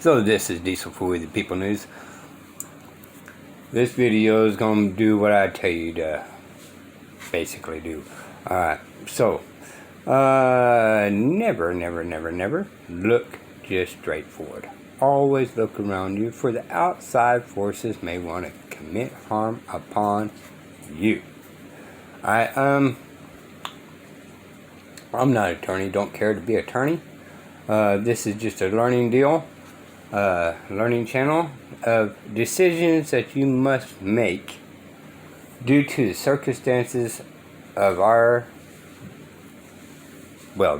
So this is Diesel for the People News. This video is going to do what I tell you to basically do. Alright, so never look just straight forward. Always look around you, for the outside forces may want to commit harm upon you. I'm not an attorney, don't care to be an attorney. This is just a learning deal. Learning channel of decisions that you must make due to the circumstances of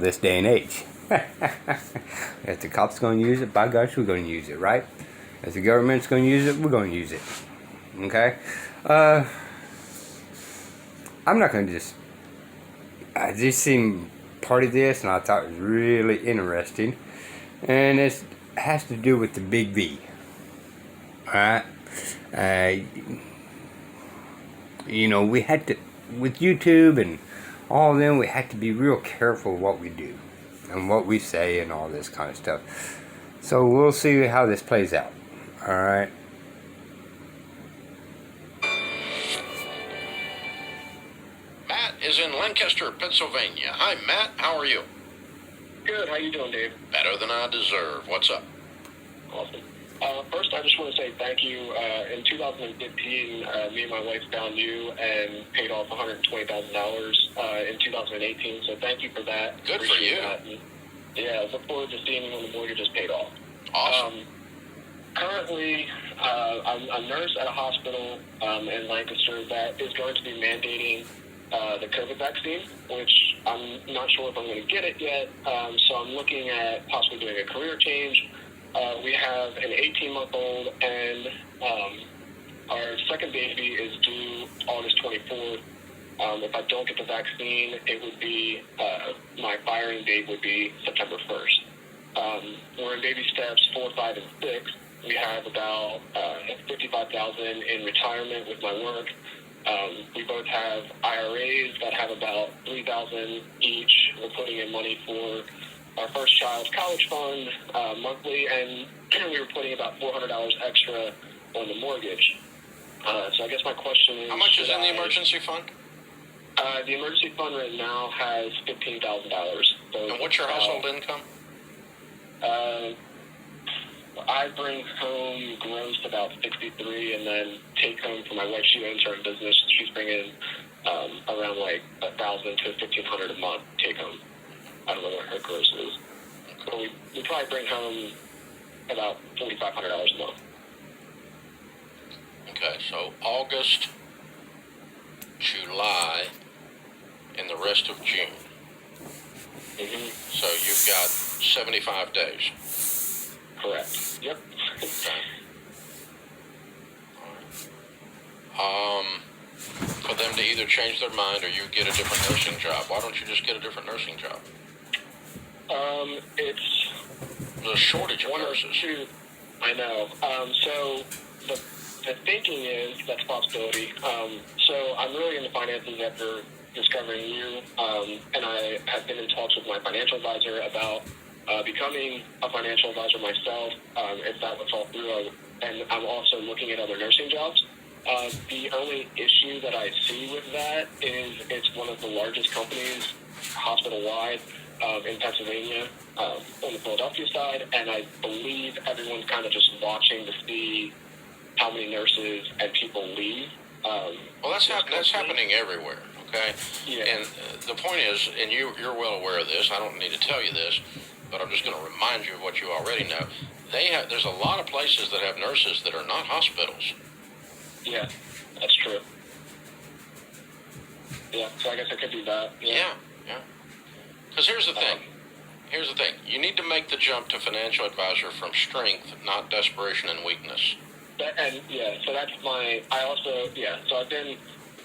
this day and age. If the cops going to use it, by gosh, we're going to use it, right? If the government's going to use it, we're going to use it. Okay? I'm not going to I just seen part of this and I thought it was really interesting. And it has to do with the big V. Alright? We had to, with YouTube and all of them, we had to be real careful what we do and what we say and all this kind of stuff. So we'll see how this plays out. Alright? Matt is in Lancaster, Pennsylvania. Hi, Matt. How are you? Good. How you doing, Dave? Better than I deserve. What's up? Awesome. First, I just want to say thank you. In 2015, me and my wife found you and paid off $120,000 in 2018. So thank you for that. Good for you. Yeah, I look forward to seeing you when the mortgage is paid off. Awesome. Currently, I'm a nurse at a hospital in Lancaster that is going to be mandating the COVID vaccine, which I'm not sure if I'm going to get it yet. So I'm looking at possibly doing a career change. We have an 18-month-old, and our second baby is due August 24th. If I don't get the vaccine, it would be my firing date would be September 1st. We're in baby steps 4, 5, and 6. We have about $55,000 in retirement with my work. We both have IRAs that have about $3,000 each. We're putting in money for our first child's college fund monthly, and we were putting about $400 extra on the mortgage. So I guess my question is... How much is in the emergency fund? The emergency fund right now has $15,000. So, and what's your household income? I bring home gross about 63, and then take home for my wife. She owns her own business. She's bringing around like $1,000 to $1,500 a month take home. I don't know what her gross is. So we probably bring home about $4,500 a month. Okay, so August, July, and the rest of June. Mm-hmm. So you've got 75 days. Correct. Yep. Okay. For them to either change their mind or you get a different nursing job. Why don't you just get a different nursing job? It's... There's a shortage of nurses. I know. So the thinking is that's a possibility. So I'm really into finances after discovering you, and I have been in talks with my financial advisor about becoming a financial advisor myself, if that would fall through. And I'm also looking at other nursing jobs. The only issue that I see with that is it's one of the largest companies hospital-wide in Pennsylvania on the Philadelphia side, and I believe everyone's kind of just watching to see how many nurses and people leave. Well, that's happening everywhere, okay? Yeah. And the point is, and you're well aware of this, I don't need to tell you this, but I'm just going to remind you of what you already know. There's a lot of places that have nurses that are not hospitals. Yeah, that's true. Yeah, so I guess it could be that. Yeah. Because here's the thing. You need to make the jump to financial advisor from strength, not desperation and weakness. So that's so I've been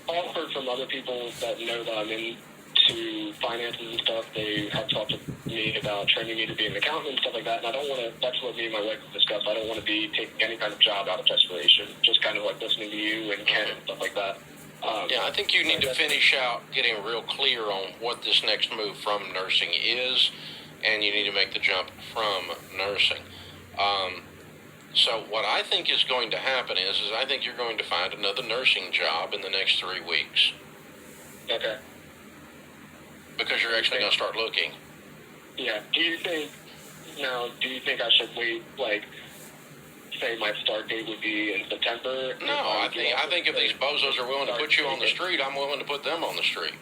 offered from other people that know that I'm into finances and stuff. They have talked to me about training me to be an accountant and stuff like that, and I don't want to, that's what me and my wife have discussed. I don't want to be taking any kind of job out of desperation, just kind of like listening to you and Ken and stuff like that. I think you need to finish out getting real clear on what this next move from nursing is, and you need to make the jump from nursing. So what I think is going to happen is I think you're going to find another nursing job in the next 3 weeks. Okay. Because you're actually going to start looking. Yeah. Do you think I should wait, like, say my start date would be in September? No, I think if these bozos are willing to put you on the street, I'm willing to put them on the street.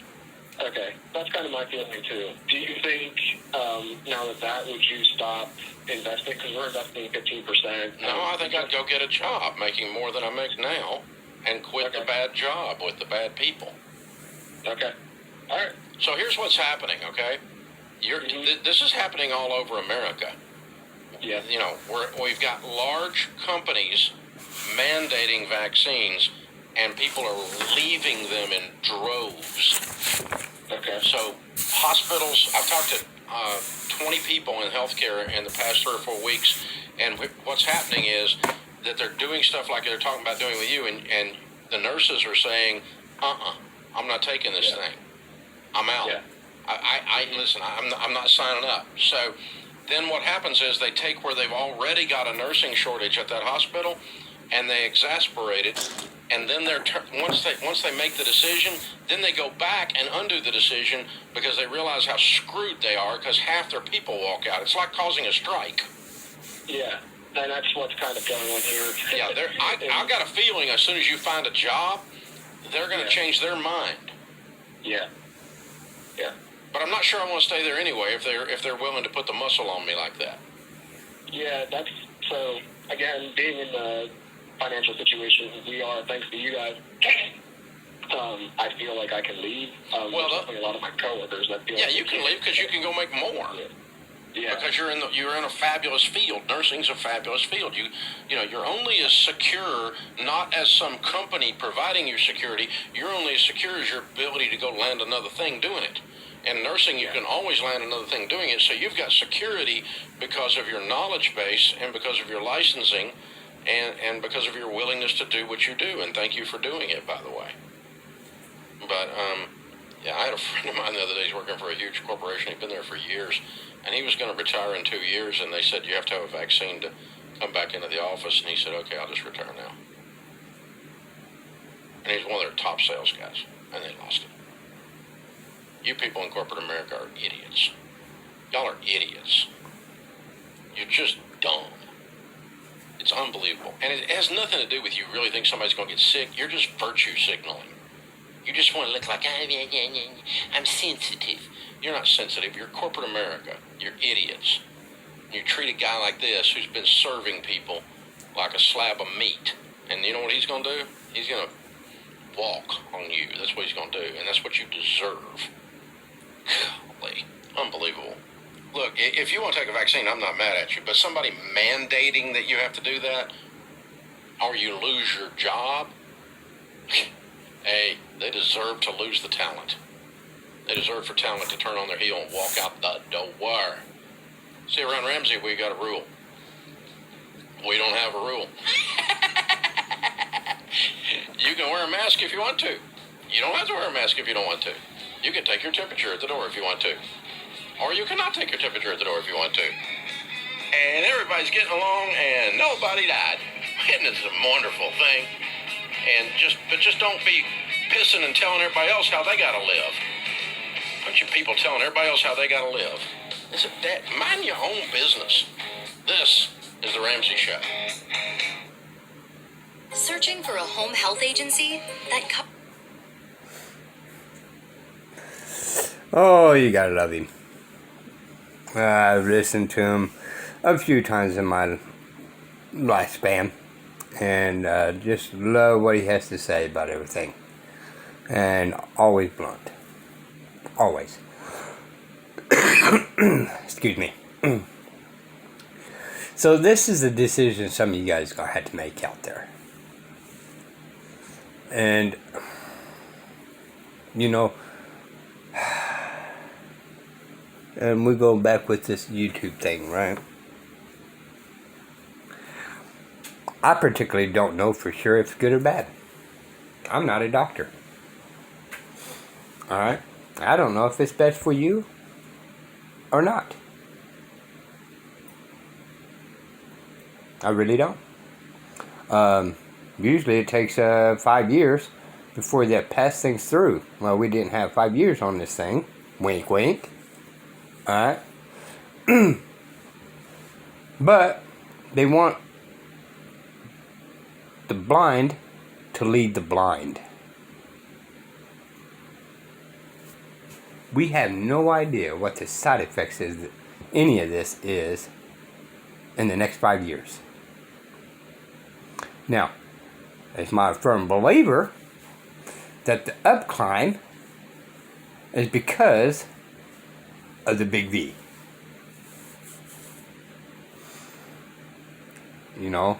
Okay, that's kind of my feeling too. Do you think now that would you stop investing? Because we're investing 15%. No, I think I'd go get a job making more than I make now and quit the bad job with the bad people. Okay. All right. So here's what's happening, okay? This is happening all over America. Yeah. You know, we've got large companies mandating vaccines, and people are leaving them in droves. Okay. So hospitals, I've talked to 20 people in healthcare in the past 3 or 4 weeks, and what's happening is that they're doing stuff like they're talking about doing with you, and the nurses are saying, I'm not taking this thing. I'm out. Yeah. Listen, I'm not signing up. So then what happens is they take where they've already got a nursing shortage at that hospital, and they exasperate it, and then once they make the decision, then they go back and undo the decision because they realize how screwed they are because half their people walk out. It's like causing a strike. Yeah, and that's what's kind of going on here. Yeah, I've got a feeling as soon as you find a job, they're going to change their mind. Yeah. Yeah. But I'm not sure I want to stay there anyway if they're willing to put the muscle on me like that. Yeah, that's so. Again, being in the financial situation we are, thanks to you guys, I feel like I can leave. Well, a lot of my coworkers that feel. Yeah, you can leave because you can go make more. Yeah. Because you're in a fabulous field. Nursing's a fabulous field. You're only as secure, not as some company providing you security. You're only as secure as your ability to go land another thing doing it. And nursing, you can always land another thing doing it. So you've got security because of your knowledge base and because of your licensing and because of your willingness to do what you do. And thank you for doing it, by the way. But, yeah, I had a friend of mine the other day. He's working for a huge corporation. He'd been there for years. And he was going to retire in 2 years. And they said, you have to have a vaccine to come back into the office. And he said, okay, I'll just retire now. And he's one of their top sales guys. And they lost it. You people in corporate America are idiots. Y'all are idiots. You're just dumb. It's unbelievable. And it has nothing to do with you really think somebody's going to get sick. You're just virtue signaling. You just want to look like, I'm sensitive. You're not sensitive. You're corporate America. You're idiots. You treat a guy like this who's been serving people like a slab of meat. And you know what he's going to do? He's going to walk on you. That's what he's going to do. And that's what you deserve. Golly. Unbelievable. Look, if you want to take a vaccine, I'm not mad at you. But somebody mandating that you have to do that or you lose your job, hey, they deserve to lose the talent. They deserve for talent to turn on their heel and walk out the door. See, around Ramsey, we got a rule. We don't have a rule. You can wear a mask if you want to. You don't have to wear a mask if you don't want to. You can take your temperature at the door if you want to. Or you cannot take your temperature at the door if you want to. And everybody's getting along and nobody died. And it's a wonderful thing. But just don't be pissing and telling everybody else how they gotta live. Bunch of people telling everybody else how they gotta live. Mind your own business. This is the Ramsey Show. Searching for a home health agency that Oh, you gotta love him. I've listened to him a few times in my lifespan, and just love what he has to say about everything. And always blunt. Always. Excuse me. So this is the decision some of you guys are gonna have to make out there. And and we go back with this YouTube thing, right? I particularly don't know for sure if it's good or bad. I'm not a doctor. Alright? I don't know if it's best for you or not. I really don't. Usually it takes 5 years before they pass things through. Well, we didn't have 5 years on this thing. Wink, wink. Alright? But they want the blind to lead the blind. We have no idea what the side effects is, any of this is, in the next 5 years. Now, it's my firm believer that the upclimb is because of the big V. You know,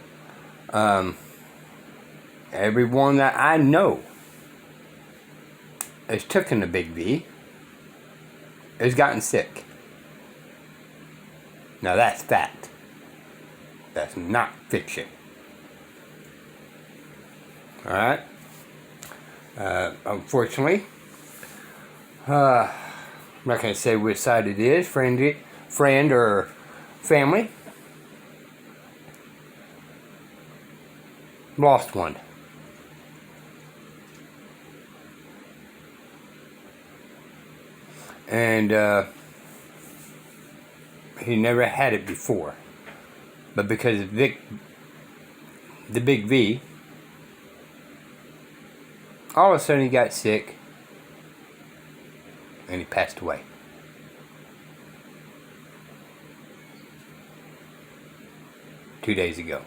everyone that I know has taken the big V has gotten sick. Now that's fact. That's not fiction. Alright? Unfortunately, I'm not going to say which side it is, friend or family. Lost one. And he never had it before. But because of the big V, all of a sudden he got sick and he passed away. Two days ago.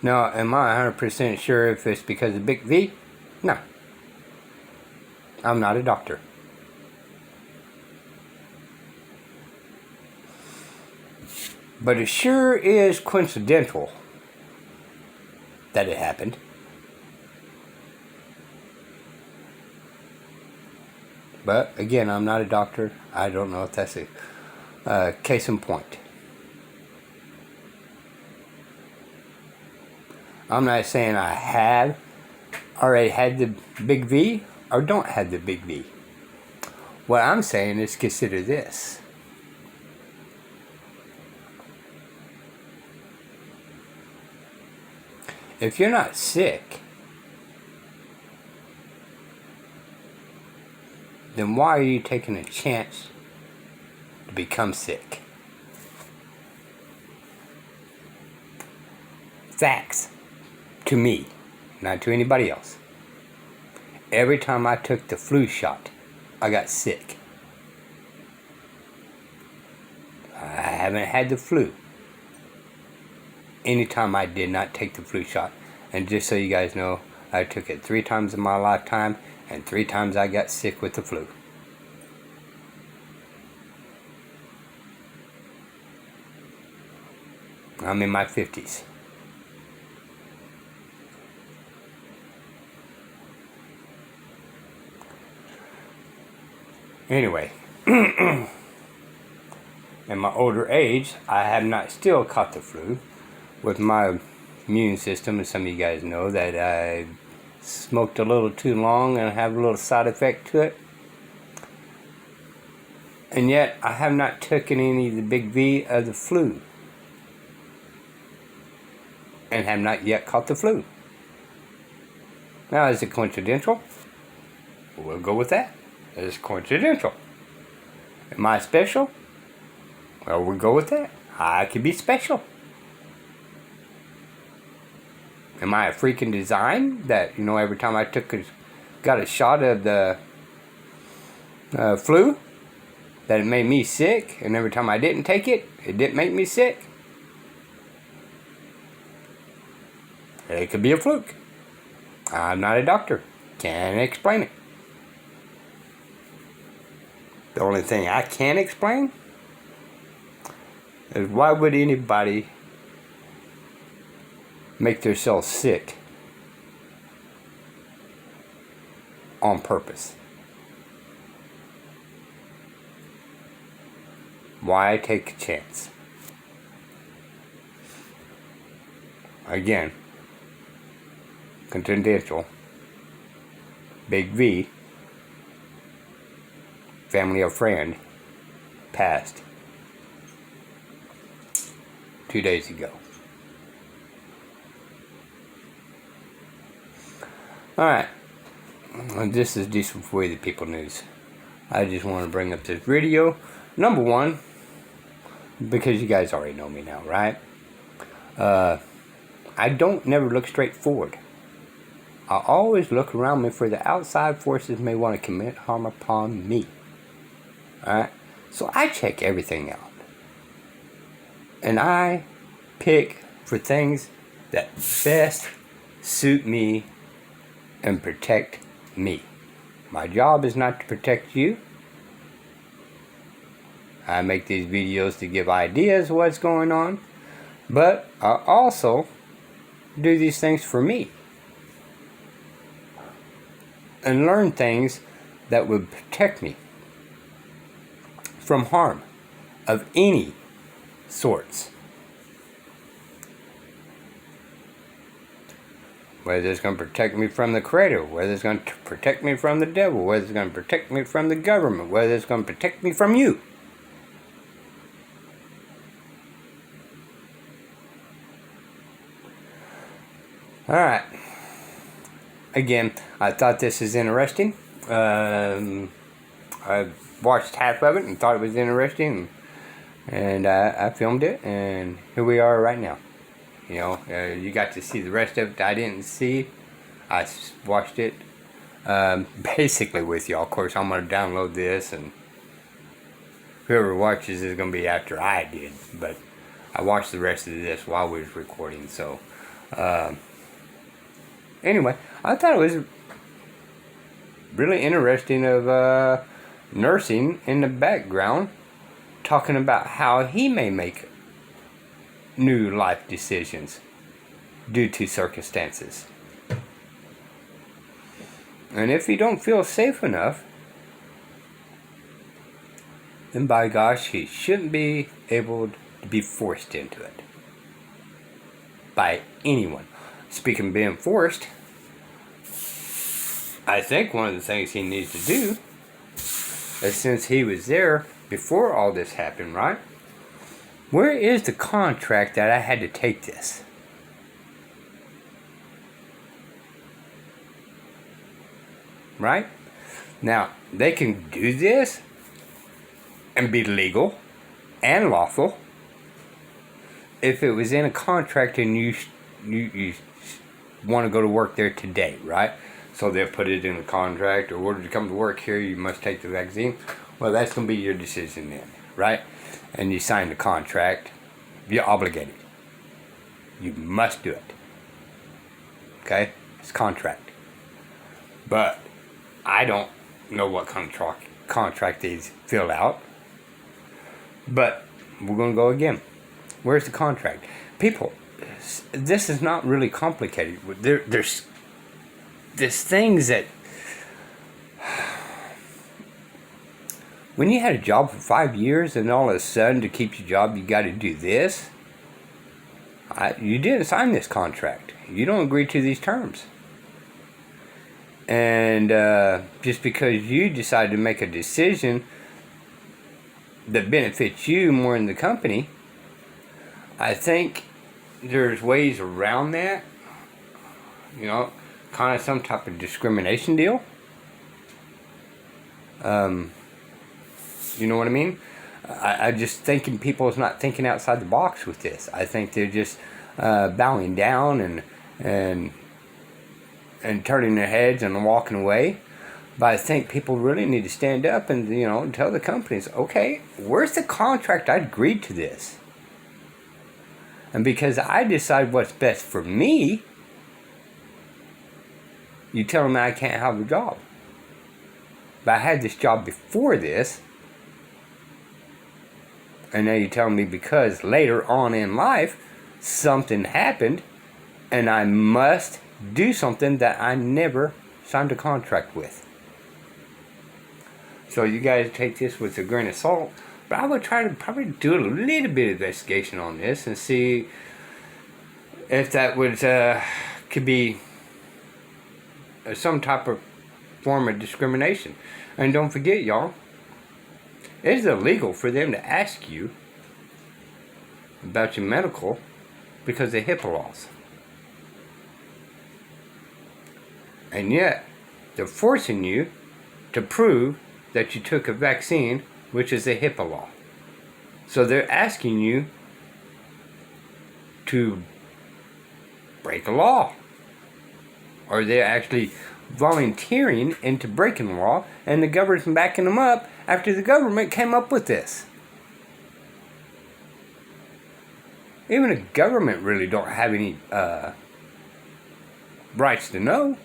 Now, am I 100% sure if it's because of big V? No. I'm not a doctor. But it sure is coincidental that it happened. But again, I'm not a doctor. I don't know if that's a case in point. I'm not saying I have already had the big V or don't have the big V. What I'm saying is consider this. If you're not sick, then why are you taking a chance to become sick? Facts. To me, not to anybody else. Every time I took the flu shot, I got sick. I haven't had the flu anytime I did not take the flu shot. And just so you guys know, I took it 3 times in my lifetime, and 3 times I got sick with the flu. I'm in my 50s. Anyway, in my older age, I have not still caught the flu. With my immune system, and some of you guys know that I smoked a little too long and have a little side effect to it. And yet, I have not taken any of the big V of the flu. And have not yet caught the flu. Now, is it coincidental? We'll go with that. It's coincidental. Am I special? Well, we'll go with that. I could be special. Am I a freaking design that, you know, every time I got a shot of the flu, that it made me sick, and every time I didn't take it, it didn't make me sick? It could be a fluke. I'm not a doctor. Can't explain it. The only thing I can explain is why would anybody make themselves sick on purpose? Why take a chance? Again, confidential, big V, family or friend, passed 2 days ago. Alright, this is just for the people news. I just want to bring up this video. Number one, because you guys already know me now, right? I don't never look straight forward. I always look around me for the outside forces may want to commit harm upon me. Alright? So I check everything out. And I pick for things that best suit me and protect me. My job is not to protect you. I make these videos to give ideas of what's going on. But I also do these things for me. And learn things that would protect me from harm of any sorts. Whether it's going to protect me from the Creator, whether it's going to protect me from the devil, whether it's going to protect me from the government, whether it's going to protect me from you. Alright. Again, I thought this is interesting. I watched half of it and thought it was interesting. And I filmed it. And here we are right now. You know, you got to see the rest of it I didn't see. I watched it basically with y'all. Of course, I'm going to download this. And whoever watches is going to be after I did. But I watched the rest of this while we was recording. So, anyway, I thought it was really interesting of nursing in the background talking about how he may make new life decisions due to circumstances. And if you don't feel safe enough, then by gosh, he shouldn't be able to be forced into it by anyone. Speaking of being forced, I think one of the things he needs to do is, since he was there before all this happened, right? Where is the contract that I had to take this? Right? Now, they can do this and be legal and lawful if it was in a contract and you want to go to work there today, right? So they'll put it in the contract, or in order to come to work here, you must take the vaccine. Well, that's going to be your decision then, right? And you sign the contract, you're obligated. You must do it. Okay? It's contract. But I don't know what contract these fill out. But we're going to go again. Where's the contract? People, this is not really complicated. There's things that, when you had a job for 5 years and all of a sudden to keep your job you got to do this, you didn't sign this contract. You don't agree to these terms. And just because you decided to make a decision that benefits you more than the company, I think there's ways around that. You know, kind of some type of discrimination deal. You know what I mean? I just thinking people is not thinking outside the box with this. I think they're just bowing down and turning their heads and walking away. But I think people really need to stand up and, you know, tell the companies, okay, where's the contract? I agreed to this. And because I decide what's best for me, you tell me I can't have a job. But I had this job before this. And now you're telling me because later on in life, something happened, and I must do something that I never signed a contract with. So you guys take this with a grain of salt. But I would try to probably do a little bit of investigation on this and see if that would could be some type of form of discrimination. And don't forget, y'all, It is illegal for them to ask you about your medical because of HIPAA laws. And yet, they're forcing you to prove that you took a vaccine, which is a HIPAA law. So they're asking you to break a law. Or they're actually volunteering into breaking the law, and the government's backing them up after the government came up with this. Even the government really don't have any rights to know.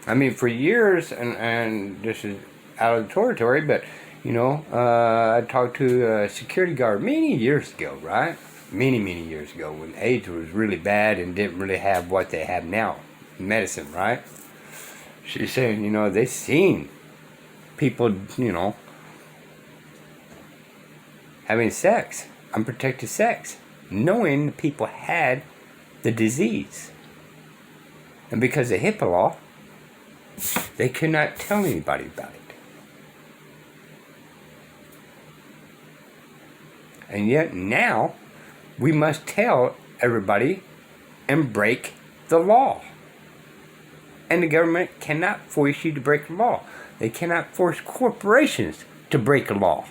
I mean, for years, and this is out of the territory, but, I talked to a security guard many years ago, right? Many years ago, when AIDS was really bad and didn't really have what they have now, medicine, right? She's saying, they've seen people, having sex, unprotected sex, knowing people had the disease. And because of HIPAA law, they could not tell anybody about it. And yet now, we must tell everybody and break the law. And the government cannot force you to break the law. They cannot force corporations to break a law.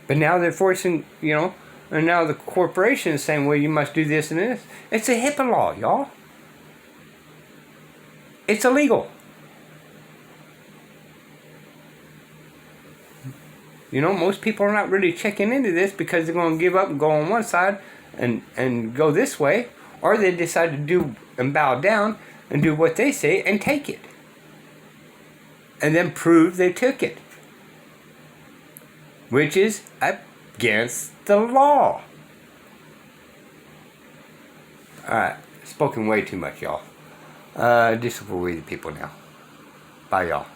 But now they're forcing, and now the corporation is saying, well, you must do this and this. It's a HIPAA law, y'all. It's illegal. Most people are not really checking into this because they're going to give up and go on one side and go this way, or they decide to do and bow down and do what they say and take it. And then prove they took it. Which is against the law. Alright, spoken way too much, y'all. This will be the people now. Bye, y'all.